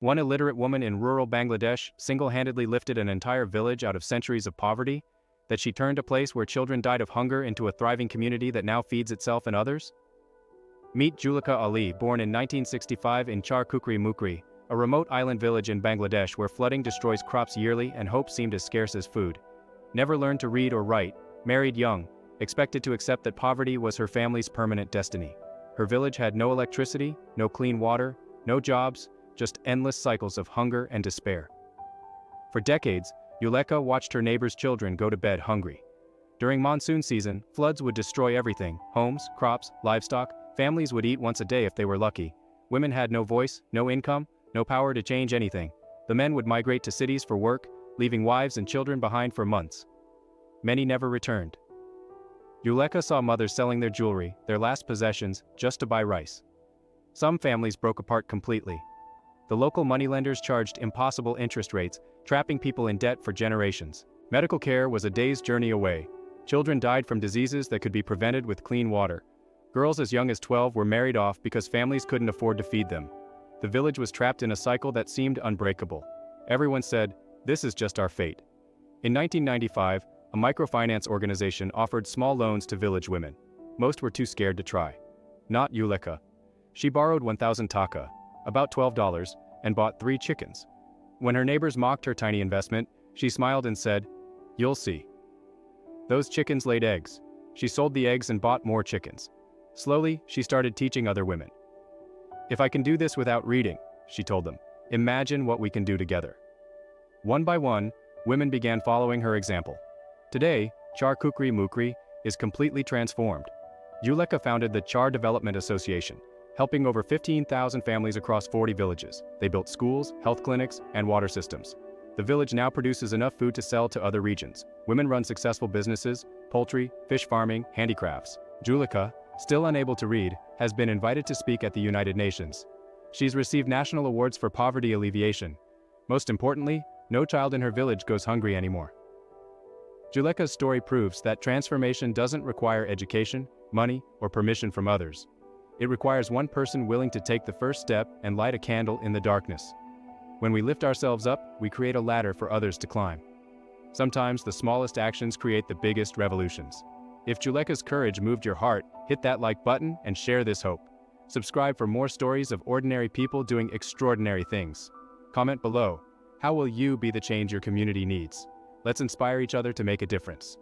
One illiterate woman in rural Bangladesh single-handedly lifted an entire village out of centuries of poverty, that she turned a place where children died of hunger into a thriving community that now feeds itself and others? Meet Julika Ali, born in 1965 in Char Kukri Mukri, a remote island village in Bangladesh where flooding destroys crops yearly and hope seemed as scarce as food. Never learned to read or write, married young, expected to accept that poverty was her family's permanent destiny. Her village had no electricity, no clean water, no jobs, just endless cycles of hunger and despair. For decades, Yuleka watched her neighbors' children go to bed hungry. During monsoon season, floods would destroy everything: homes, crops, livestock. Families would eat once a day if they were lucky. Women had no voice, no income, no power to change anything. The men would migrate to cities for work, leaving wives and children behind for months. Many never returned. Yuleka saw mothers selling their jewelry, their last possessions, just to buy rice. Some families broke apart completely. The local moneylenders charged impossible interest rates, trapping people in debt for generations. Medical care was a day's journey away. Children died from diseases that could be prevented with clean water. Girls as young as 12 were married off because families couldn't afford to feed them. The village was trapped in a cycle that seemed unbreakable. Everyone said, "This is just our fate." In 1995, a microfinance organization offered small loans to village women. Most were too scared to try. Not Yuleka. She borrowed 1,000 taka, about $12, and bought 3 chickens. When her neighbors mocked her tiny investment, she smiled and said, "You'll see." Those chickens laid eggs. She sold the eggs and bought more chickens. Slowly, she started teaching other women. "If I can do this without reading," she told them, "imagine what we can do together." One by one, women began following her example. Today, Char Kukri Mukri is completely transformed. Yuleka founded the Char Development Association, helping over 15,000 families across 40 villages. They built schools, health clinics, and water systems. The village now produces enough food to sell to other regions. Women run successful businesses: poultry, fish farming, handicrafts. Julika, still unable to read, has been invited to speak at the United Nations. She's received national awards for poverty alleviation. Most importantly, no child in her village goes hungry anymore. Juleka's story proves that transformation doesn't require education, money, or permission from others. It requires one person willing to take the first step and light a candle in the darkness. When we lift ourselves up, we create a ladder for others to climb. Sometimes the smallest actions create the biggest revolutions. If Juleka's courage moved your heart, hit that like button and share this hope. Subscribe for more stories of ordinary people doing extraordinary things. Comment below, how will you be the change your community needs? Let's inspire each other to make a difference.